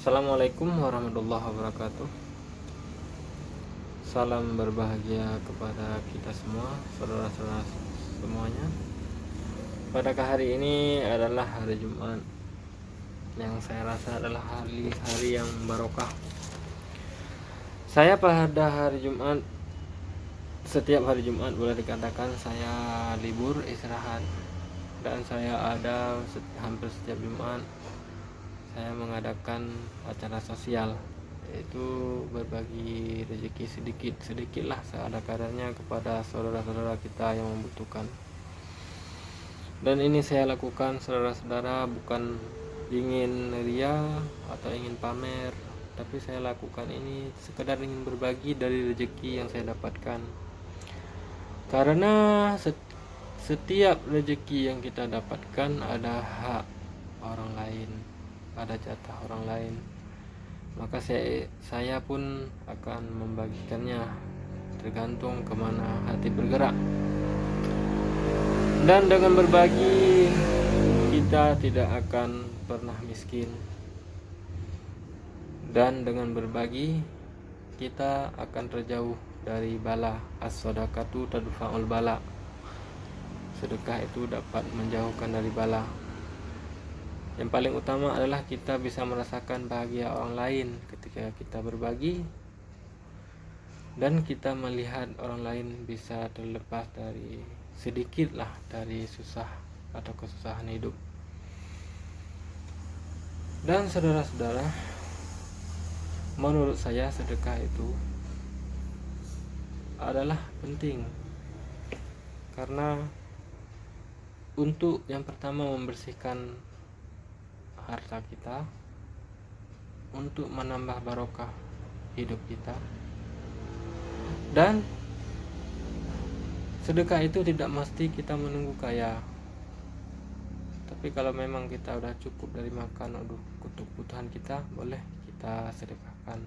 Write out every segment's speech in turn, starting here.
Assalamualaikum warahmatullahi wabarakatuh. Salam berbahagia kepada kita semua, saudara-saudara semuanya. Pada hari ini adalah hari Jumat, yang saya rasa adalah hari yang barokah. Saya pada hari Jumat, setiap hari Jumat boleh dikatakan saya libur istirahat, dan saya ada hampir setiap Jumat saya mengadakan acara sosial, yaitu berbagi rezeki sedikit lah seada kadarnya kepada saudara-saudara kita yang membutuhkan. Dan ini saya lakukan, saudara-saudara, bukan ingin ria atau ingin pamer, tapi saya lakukan ini sekedar ingin berbagi dari rezeki yang saya dapatkan. Karena setiap rezeki yang kita dapatkan ada hak orang lain, ada jatah orang lain, maka saya pun akan membagikannya tergantung kemana hati bergerak. Dan dengan berbagi kita tidak akan pernah miskin, dan dengan berbagi kita akan terjauh dari bala. As-shadaqatu tadfa'ul bala. Sedekah itu dapat menjauhkan dari bala. Yang paling utama adalah kita bisa merasakan bahagia orang lain ketika kita berbagi, dan kita melihat orang lain bisa terlepas dari sedikit lah dari susah atau kesusahan hidup. Dan saudara-saudara, menurut saya sedekah itu adalah penting, karena untuk yang pertama membersihkan harta kita, untuk menambah barokah hidup kita. Dan sedekah itu tidak mesti kita menunggu kaya, tapi kalau memang kita udah cukup dari makan untuk kebutuhan kita, boleh kita sedekahkan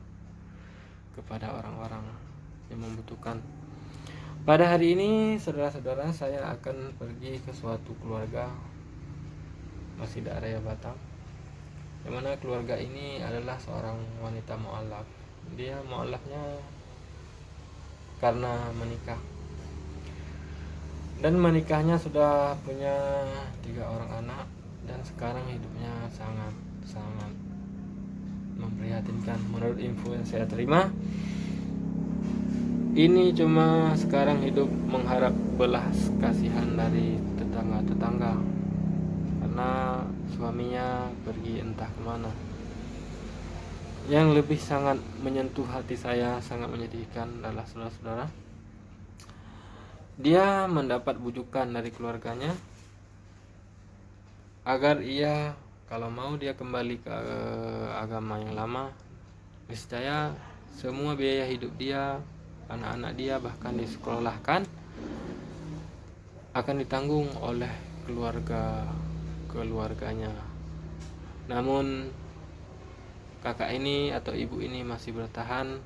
kepada orang-orang yang membutuhkan. Pada hari ini, saudara-saudara, saya akan pergi ke suatu keluarga Masjid Raya Batam, di mana keluarga ini adalah seorang wanita mu'alaf. Dia mu'alafnya karena menikah, dan menikahnya sudah punya 3 orang anak, dan sekarang hidupnya sangat memprihatinkan. Menurut info yang saya terima, ini cuma sekarang hidup mengharap belas kasihan dari tetangga-tetangga, karena suaminya pergi entah kemana. Yang lebih sangat menyentuh hati saya, sangat menyedihkan adalah, saudara-saudara, dia mendapat bujukan dari keluarganya agar ia, kalau mau dia kembali ke agama yang lama, niscaya semua biaya hidup dia, anak-anak dia bahkan disekolahkan akan ditanggung oleh keluarganya. Namun kakak ini atau ibu ini masih bertahan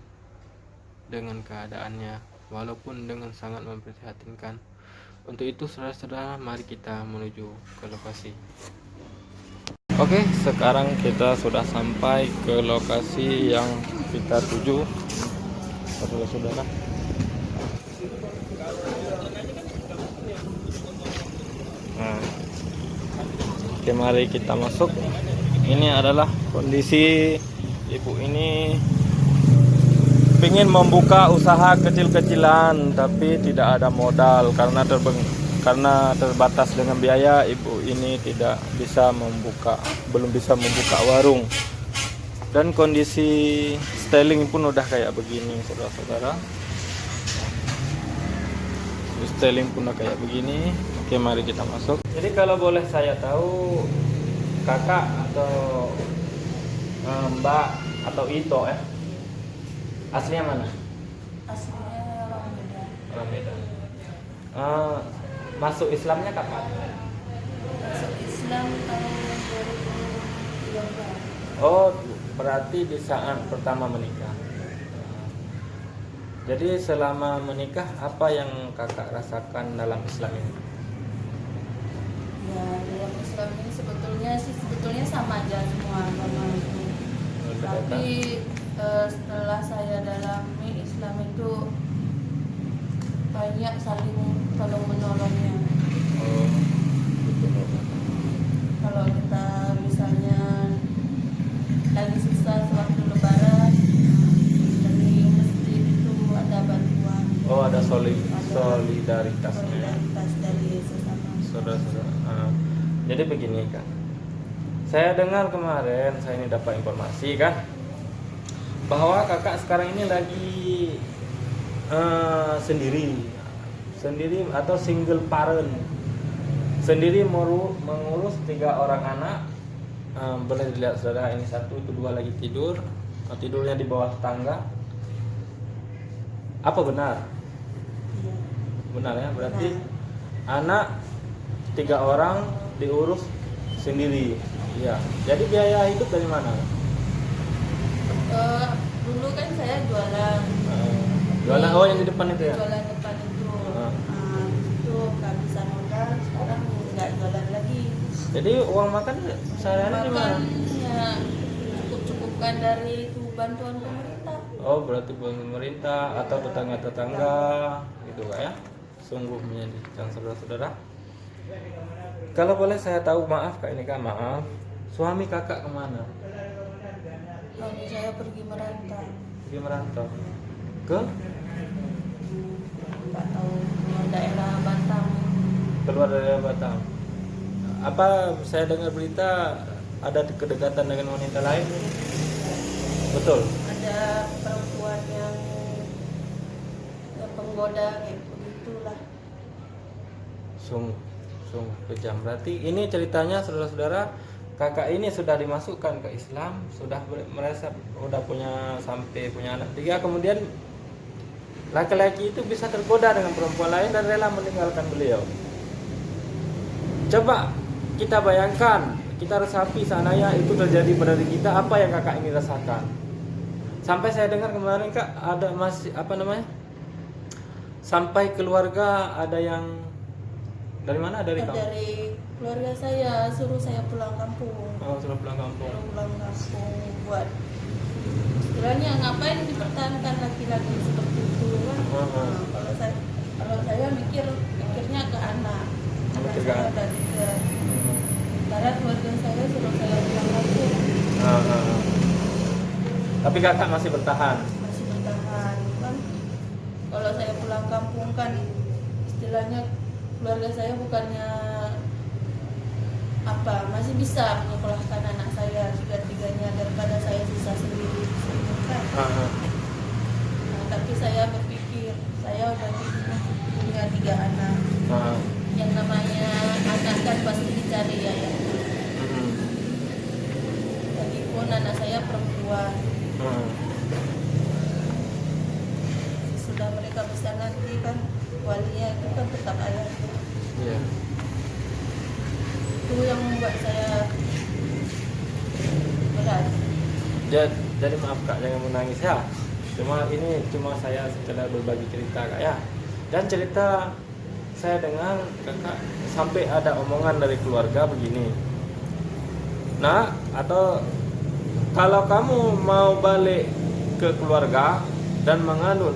dengan keadaannya, walaupun dengan sangat memprihatinkan. Untuk itu, saudara-saudara, mari kita menuju ke lokasi. Oke, sekarang kita sudah sampai ke lokasi yang kita tuju, saudara-saudara. Nah, oke, mari kita masuk. Ini adalah kondisi ibu ini ingin membuka usaha kecil-kecilan, tapi tidak ada modal karena terbatas dengan biaya. Ibu ini belum bisa membuka warung, dan kondisi styling pun udah kayak begini, saudara-saudara. Styling pun udah kayak begini. Oke, mari kita masuk. Jadi kalau boleh saya tahu, kakak atau mbak atau Ito aslinya mana? Aslinya orang Medan. Orang Medan. Masuk Islamnya kapan? Masuk Islam tahun 2013. Oh, berarti di saat pertama menikah. Jadi selama menikah, apa yang kakak rasakan dalam Islam ini? Ya, dalam Islam ini sebetulnya sama aja semua agama itu. Tapi setelah saya dalami Islam itu banyak saling tolong menolongnya. Oh. Kalau kita misalnya lagi susah sewaktu lebaran, dari masjid itu ada bantuan. Oh, ada Ada solidaritasnya. solidaritas dari sesama Saudara-saudara. Jadi begini kan. Saya dengar kemarin, saya ini dapat informasi kan, bahwa kakak sekarang ini lagi sendiri atau single parent, sendiri mengurus 3 orang anak. Boleh dilihat saudara, ini 1, itu 2 lagi tidur, tidurnya di bawah tangga. Apa benar? Iya. Benar ya, berarti anak 3 orang diurus sendiri. Iya. Jadi biaya hidup dari mana? Dulu kan saya jualan. Jualan, oh yang di depan itu ya? Jualan depan itu. Ah. Itu kehabisan modal, sekarang nggak jualan lagi. Jadi uang makan sehari-hari di mana? Makan ya cukup-cukupkan dari itu bantuan pemerintah. Oh, berarti buat pemerintah atau tetangga-tetangga gitu Kak ya? Sungguh menyedihkan saudara-saudara. Kalau boleh saya tahu, maaf Kak, ini Kak, maaf. Suami kakak kemana? Suami saya pergi merantau. Pergi merantau. Ke? Nggak tahu daerah Batam. Keluar dari Batam. Apa saya dengar berita ada kedekatan dengan wanita lain? Betul. Ada perempuan yang penggoda kayak begitulah. Sungguh kejam. Berarti ini ceritanya saudara-saudara, kakak ini sudah dimasukkan ke Islam, sudah merasa sudah punya anak 3, kemudian laki-laki itu bisa tergoda dengan perempuan lain dan rela meninggalkan beliau. Coba kita bayangkan, kita resapi seandainya itu terjadi pada diri kita, apa yang kakak ini rasakan. Sampai saya dengar kemarin Kak, ada masih sampai keluarga ada yang dari mana? Dari kamu? Dari keluarga saya suruh saya pulang kampung. Oh, suruh pulang kampung. Buat istilahnya ngapain dipertahankan laki-laki seperti itu kan? Nah, kalau saya mikirnya ke anak Mikir ke saya anak. ada 3. Karena keluarga saya suruh saya pulang kampung. Tapi kakak masih bertahan. Masih bertahan kan? Kalau saya pulang kampung kan istilahnya keluarga saya bukannya masih bisa menyekolahkan anak saya juga 3-nya daripada saya susah sendiri kan. Nah, tapi saya berpikir saya udah punya 3 anak. Yang namanya anak kan pasti dicari ya. Lagipun anak saya perempuan. Sudah mereka besar nanti kan walinya itu kan tetap ayahnya. Iya. Itu yang membuat saya berat. Jadi maaf Kak, jangan menangis ya. Cuma saya sekedar berbagi cerita Kak ya. Dan cerita saya dengar kakak sampai ada omongan dari keluarga begini. Nah, atau kalau kamu mau balik ke keluarga dan menganut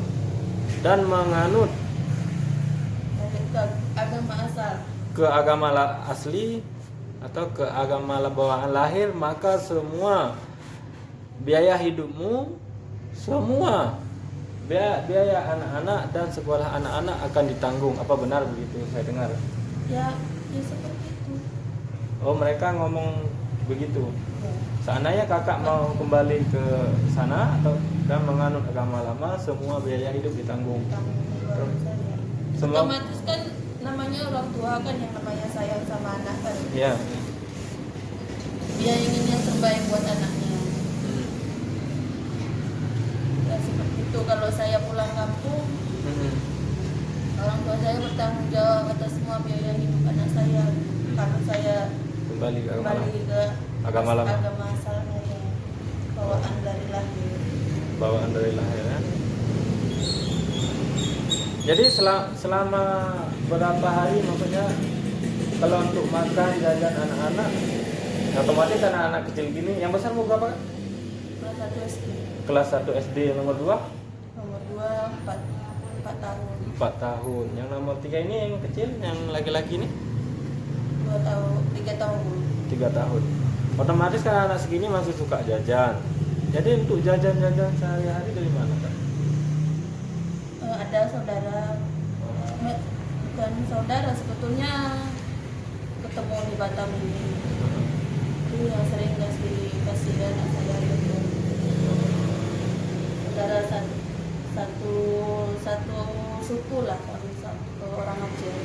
Ke agama asal. ke agama asli atau ke agama bawaan lahir, maka semua biaya hidupmu, semua biaya anak-anak dan sekolah anak-anak akan ditanggung. Apa benar begitu saya dengar? Ya seperti itu. Oh, mereka ngomong begitu. Ya. Seandainya kakak mau kembali ke sana atau dan menganut agama lama, semua biaya hidup ditanggung. Tanggung jawab saya. Semua. Otomatis kan namanya orang tua kan yang namanya sayang sama anak kan. Ya. Dia ingin yang terbaik buat anaknya. Ya seperti itu. Kalau saya pulang kampung, orang tua saya bertanggung jawab atas semua biaya hidup anak saya. Kalau saya Kembali ke agama lama. agama asalnya ya. Bawaan dari lahir. Bawaan dari lahir ya. Jadi selama berapa hari, maksudnya kalau untuk makan jajan anak-anak, otomatis anak-anak kecil gini, yang besar mau berapa Kak? Kalau 1 SD. Kelas 1 SD. Yang nomor 2? Nomor 2 4 tahun. 4 tahun. Yang nomor 3 ini yang kecil, yang laki-laki ini? 2 tahun, 3 tahun. 3 tahun. Otomatis kan anak segini masih suka jajan. Jadi untuk jajan-jajan sehari-hari dari mana, Kak? Ada saudara, bukan saudara sebetulnya, ketemu di Batam ini. Itu yang sering kasih anak saya itu. Saudara satu suku lah, satu orang Aceh.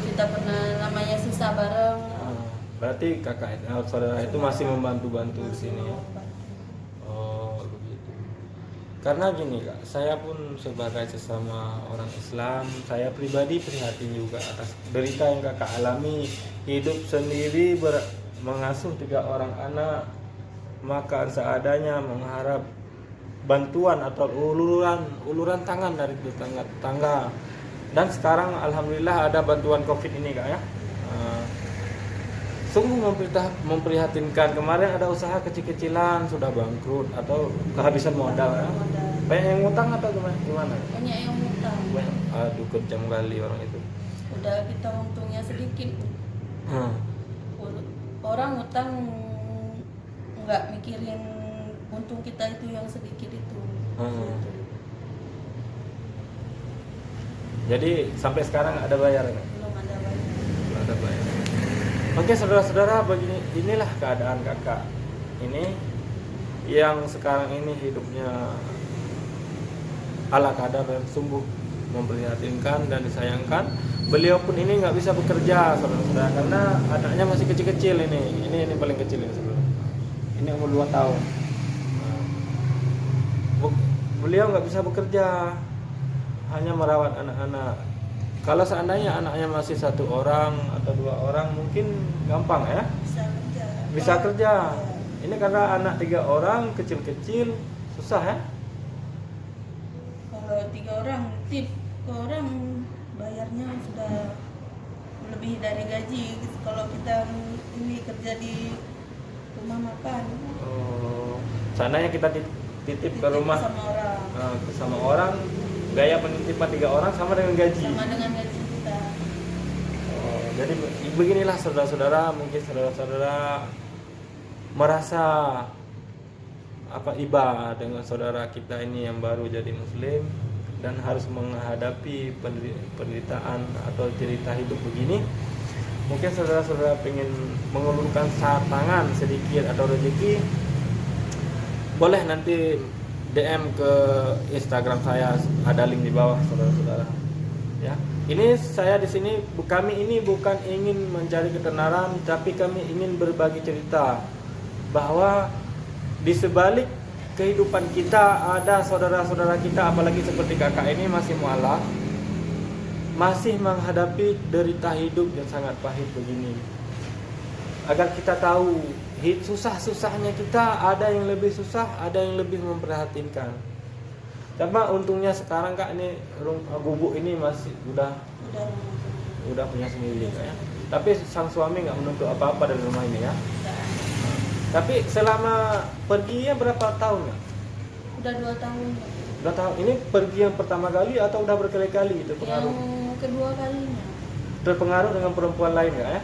Kita pernah namanya sisa bareng. Berarti kakak saudara itu masih membantu-bantu di sini ya. Oh, begitu. Karena gini, Kak, saya pun sebagai sesama orang Islam, saya pribadi prihatin juga atas derita yang kakak alami. Hidup sendiri mengasuh 3 orang anak, makan seadanya, mengharap bantuan atau uluran tangan dari tetangga. Dan sekarang alhamdulillah ada bantuan Covid ini, Kak ya. Sungguh memprihatinkan. Kemarin ada usaha kecil-kecilan sudah bangkrut atau kehabisan modal ya. Banyak yang ngutang atau gimana? Banyak yang ngutang. Aduh, kejam kali orang itu. Udah kita untungnya sedikit. Orang ngutang nggak mikirin untung kita itu yang sedikit itu. Jadi sampai sekarang ada bayar nggak? Belum ada bayar. Belum ada bayar. Oke, saudara-saudara, inilah keadaan kakak ini yang sekarang ini hidupnya ala kadar dan sungguh memprihatinkan dan disayangkan. Beliau pun ini nggak bisa bekerja, saudara-saudara, karena anaknya masih kecil-kecil ini paling kecil ini, saudara. Ini umur 2 tahun. Beliau nggak bisa bekerja, hanya merawat anak-anak. Kalau seandainya anaknya masih 1 orang atau 2 orang mungkin gampang ya. Bisa kerja. Ini karena anak 3 orang kecil-kecil susah ya. Kalau 3 orang tip ke orang bayarnya sudah lebih dari gaji. Kalau kita ini kerja di rumah makan. Oh, sananya kita titip ke rumah sama orang. Gaya penitipan 3 orang sama dengan gaji. Sama dengan gaji kita. Oh, jadi beginilah saudara-saudara, mungkin saudara-saudara merasa iba dengan saudara kita ini yang baru jadi muslim dan harus menghadapi penderitaan atau cerita hidup begini. Mungkin saudara-saudara pengen mengulurkan tangan sedikit atau rezeki, boleh nanti DM ke Instagram saya, ada link di bawah, saudara-saudara. Ya, ini saya di sini, kami ini bukan ingin mencari ketenaran, tapi kami ingin berbagi cerita bahwa di sebalik kehidupan kita ada saudara-saudara kita, apalagi seperti kakak ini masih mualaf, masih menghadapi derita hidup yang sangat pahit begini. Agar kita tahu susah-susahnya kita, ada yang lebih susah, ada yang lebih memprihatinkan. Cuma untungnya sekarang Kak ini gubuk ini masih udah punya sendiri Kak ya. Tapi sang suami nggak menuntut apa-apa dari rumah ini ya. Tapi selama perginya berapa tahun Kak? Udah 2 tahun. 2 tahun. Ini pergi yang pertama kali atau udah berkali-kali itu pengaruh? Yang kedua kalinya. Terpengaruh dengan perempuan lain Kak ya?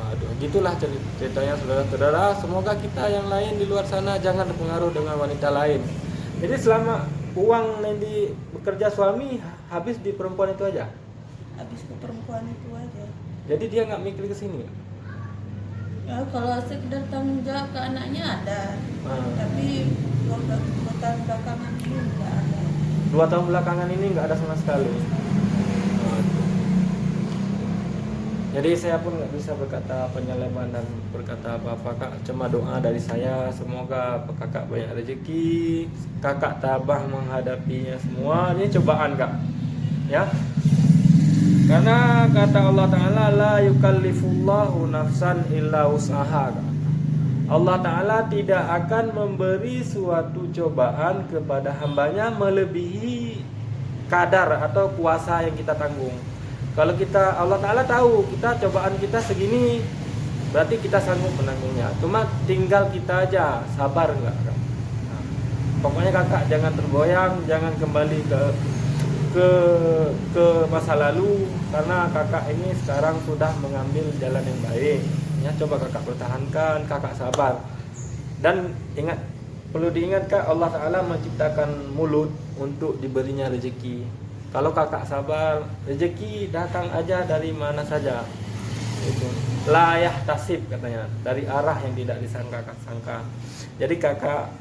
Aduh, gitulah ceritanya saudara-saudara. Semoga kita yang lain di luar sana jangan terpengaruh dengan wanita lain. Jadi selama uang Nendi bekerja suami habis di perempuan itu aja? Habis ke perempuan itu aja. Jadi dia nggak mikir ke sini? Ya, kalau sekedar tanggung jawab ke anaknya ada. Tapi 2 tahun belakangan ini nggak ada. 2 tahun belakangan ini nggak ada sama sekali. Jadi saya pun nggak bisa berkata penyeleban dan berkata apa-apa Kak. Cuma doa dari saya, semoga kakak banyak rezeki, kakak tabah menghadapinya semua. Ini cobaan Kak, ya. Karena kata Allah Ta'ala, la yukallifullahu nafsan illa wus'aha. Allah Ta'ala tidak akan memberi suatu cobaan kepada hambanya melebihi kadar atau kuasa yang kita tanggung. Kalau Allah Ta'ala tahu kita cobaan kita segini, berarti kita sanggup menanggungnya. Cuma tinggal kita aja sabar enggak, Kak? Nah, pokoknya Kakak jangan tergoyang, jangan kembali ke masa lalu, karena Kakak ini sekarang sudah mengambil jalan yang baik. Ya, coba Kakak pertahankan, Kakak sabar. Dan ingat, perlu diingat Kak, Allah Ta'ala menciptakan mulut untuk diberinya rezeki. Kalau Kakak sabar, rezeki datang aja dari mana saja. Itu layah tasib katanya, dari arah yang tidak disangka-sangka. Jadi Kakak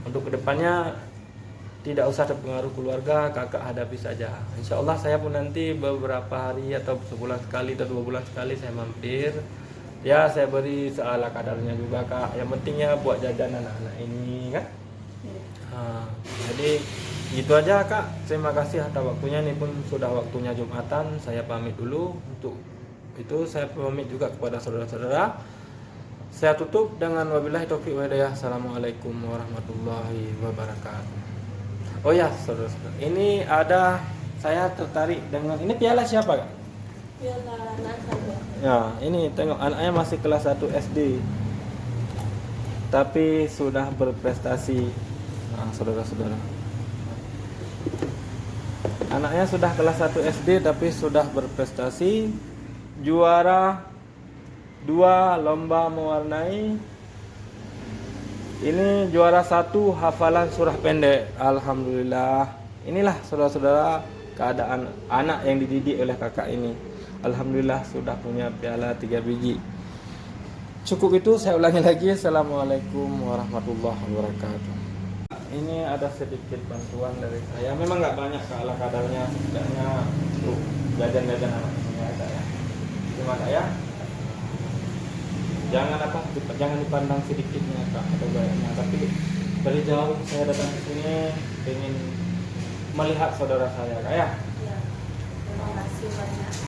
untuk kedepannya tidak usah terpengaruh keluarga, Kakak hadapi saja. Insya Allah saya pun nanti beberapa hari atau sebulan sekali atau 2 bulan sekali saya mampir. Ya saya beri seala kadarnya juga Kak. Yang pentingnya buat jajan anak-anak ini kan. Jadi gitu aja Kak. Terima kasih atas waktunya. Ini pun sudah waktunya Jumatan. Saya pamit dulu. Untuk itu saya pamit juga kepada saudara-saudara. Saya tutup dengan wabillahi taufiq wa hidayah. Assalamualaikum warahmatullahi wabarakatuh. Oh ya saudara-saudara, ini ada, saya tertarik dengan ini piala siapa Kak? Piala anak saya. Ya, ini tengok anaknya masih kelas 1 SD. Tapi sudah berprestasi. Nah, saudara-saudara. Anaknya sudah kelas 1 SD tapi sudah berprestasi, juara 2 lomba mewarnai. Ini juara 1 hafalan surah pendek. Alhamdulillah. Inilah saudara-saudara keadaan anak yang dididik oleh kakak ini. Alhamdulillah sudah punya piala 3 biji. Cukup itu, saya ulangi lagi. Assalamualaikum warahmatullahi wabarakatuh. Ini ada sedikit bantuan dari saya. Memang nggak banyak ala kadarnya, setidaknya untuk jajan-jajan anak ini ada ya. Terima kasih ya. Jangan dipandang sedikitnya Kak atau banyaknya, tapi dari jauh saya datang ke sini ingin melihat saudara saya Kak ya. Ya, terima kasih banyak.